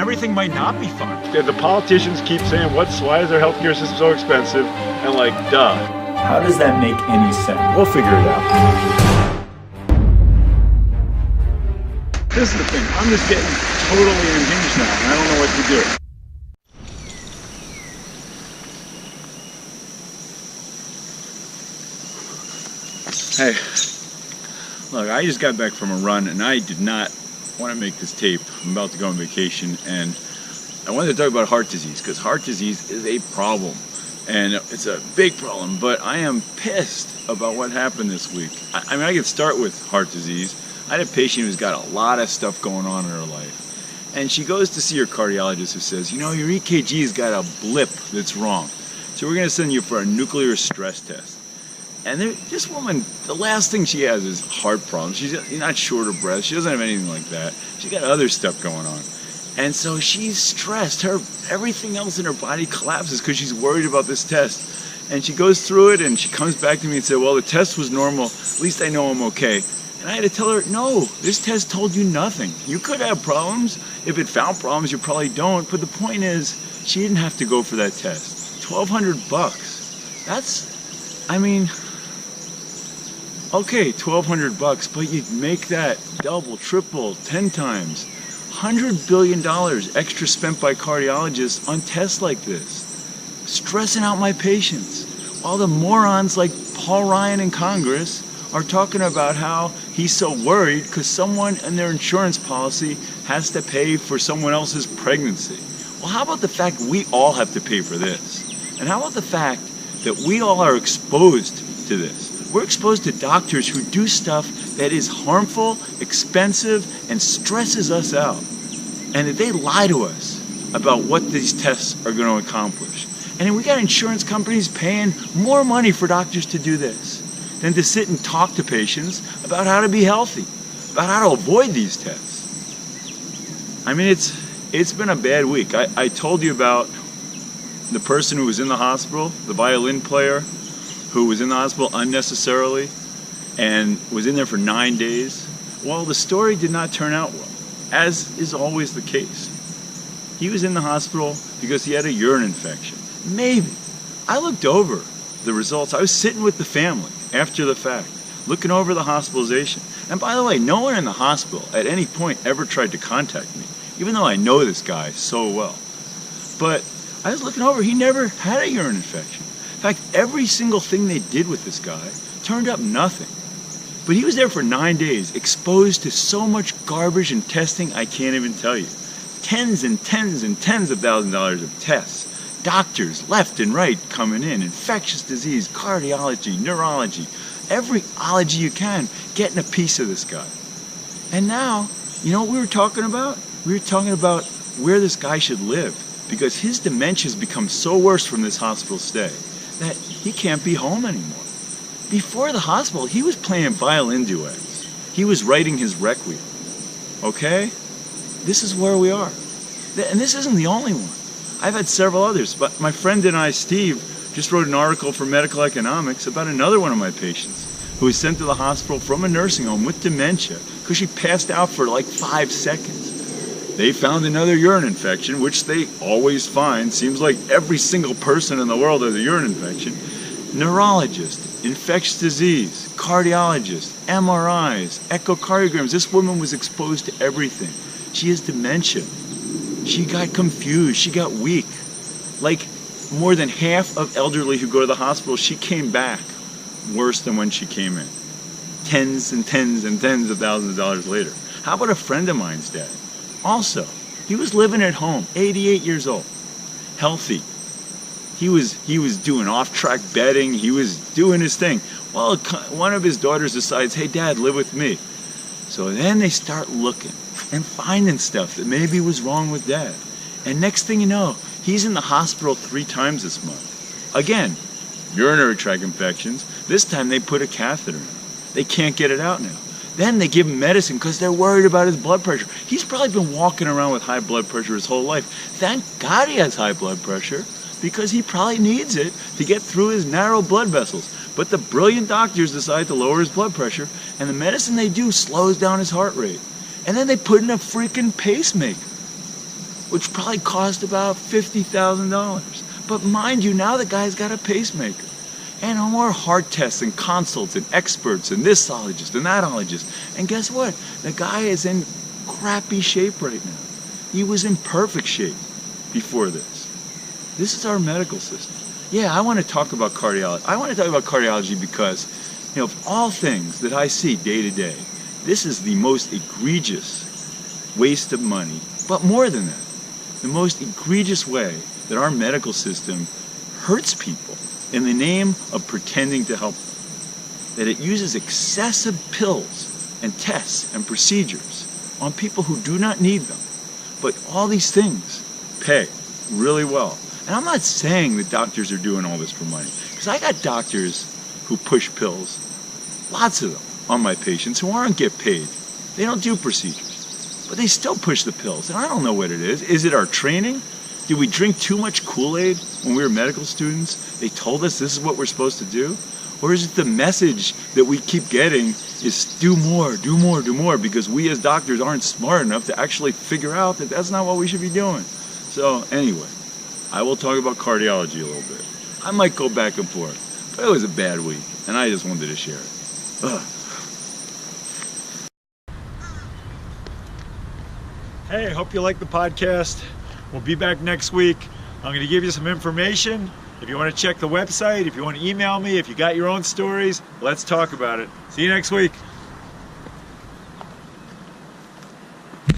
everything might not be fun. The politicians keep saying, why is our healthcare system so expensive? And like, duh. How does that make any sense? We'll figure it out. This is the thing, I'm just getting totally unhinged now, and I don't know what to do. Hey, look, I just got back from a run, and I did not want to make this tape. I'm about to go on vacation, and I wanted to talk about heart disease, because heart disease is a problem, and it's a big problem, but I am pissed about what happened this week. I mean, I could start with heart disease. I had a patient who's got a lot of stuff going on in her life, and she goes to see her cardiologist who says, you know, your EKG's got a blip that's wrong, so we're going to send you for a nuclear stress test. And this woman, the last thing she has is heart problems. She's not short of breath. She doesn't have anything like that. She's got other stuff going on. And so she's stressed. Everything else in her body collapses because she's worried about this test. And she goes through it, and she comes back to me and said, well, the test was normal. At least I know I'm okay. And I had to tell her, no, this test told you nothing. You could have problems. If it found problems, you probably don't. But the point is, she didn't have to go for that test. $1,200. That's, I mean, okay, $1,200, but you'd make that double, triple, 10 times. $100 billion extra spent by cardiologists on tests like this. Stressing out my patients. While the morons like Paul Ryan in Congress are talking about how he's so worried because someone in their insurance policy has to pay for someone else's pregnancy. Well, how about the fact we all have to pay for this? And how about the fact that we all are exposed to this? We're exposed to doctors who do stuff that is harmful, expensive, and stresses us out. And that they lie to us about what these tests are going to accomplish. And then we got insurance companies paying more money for doctors to do this than to sit and talk to patients about how to be healthy, about how to avoid these tests. I mean, it's been a bad week. I told you about the person who was in the hospital, the violin player, who was in the hospital unnecessarily and was in there for 9 days. Well, the story did not turn out well, as is always the case. He was in the hospital because he had a urine infection. Maybe. I looked over the results. I was sitting with the family after the fact, looking over the hospitalization. And by the way, no one in the hospital at any point ever tried to contact me, even though I know this guy so well. But I was looking over, he never had a urine infection. In fact, every single thing they did with this guy turned up nothing. But he was there for 9 days, exposed to so much garbage and testing I can't even tell you. Tens and tens and tens of thousands of dollars of tests. Doctors left and right coming in. Infectious disease, cardiology, neurology, every ology you can, getting a piece of this guy. And now, you know what we were talking about? We were talking about where this guy should live, because his dementia has become so worse from this hospital stay that he can't be home anymore. Before the hospital, he was playing violin duets. He was writing his requiem. Okay? This is where we are. And this isn't the only one. I've had several others, but my friend and I, Steve, just wrote an article for Medical Economics about another one of my patients who was sent to the hospital from a nursing home with dementia because she passed out for like 5 seconds. They found another urine infection, which they always find. Seems like every single person in the world has a urine infection. Neurologist, infectious disease, cardiologist, MRIs, echocardiograms. This woman was exposed to everything. She has dementia. She got confused. She got weak. Like more than half of elderly who go to the hospital, she came back worse than when she came in. Tens and tens and tens of thousands of dollars later. How about a friend of mine's dad? Also, he was living at home, 88 years old, healthy. He was doing off-track betting. He was doing his thing. Well, one of his daughters decides, hey, Dad, live with me. So then they start looking and finding stuff that maybe was wrong with Dad. And next thing you know, he's in the hospital 3 times this month. Again, urinary tract infections. This time they put a catheter in. They can't get it out now. Then they give him medicine because they're worried about his blood pressure. He's probably been walking around with high blood pressure his whole life. Thank God he has high blood pressure, because he probably needs it to get through his narrow blood vessels. But the brilliant doctors decide to lower his blood pressure, and the medicine they do slows down his heart rate. And then they put in a freaking pacemaker. which probably cost about $50,000. But mind you, now the guy's got a pacemaker. And no more heart tests and consults and experts and this ologist and that ologist. And guess what? The guy is in crappy shape right now. He was in perfect shape before this. This is our medical system. Yeah, I want to talk about cardiology. I want to talk about cardiology because, of all things that I see day to day, this is the most egregious waste of money. But more than that, the most egregious way that our medical system hurts people in the name of pretending to help them. That it uses excessive pills and tests and procedures on people who do not need them. But all these things pay really well. And I'm not saying that doctors are doing all this for money, because I got doctors who push pills, lots of them, on my patients who aren't get paid. They don't do procedures, but they still push the pills. And I don't know what it is. Is it our training? Did we drink too much Kool-Aid when we were medical students? They told us this is what we're supposed to do? Or is it the message that we keep getting is do more, do more, do more, because we as doctors aren't smart enough to actually figure out that that's not what we should be doing? So anyway, I will talk about cardiology a little bit. I might go back and forth, but it was a bad week, and I just wanted to share it. Ugh. Hey, I hope you like the podcast. We'll be back next week. I'm going to give you some information. If you want to check the website, if you want to email me, if you got your own stories, let's talk about it. See you next week.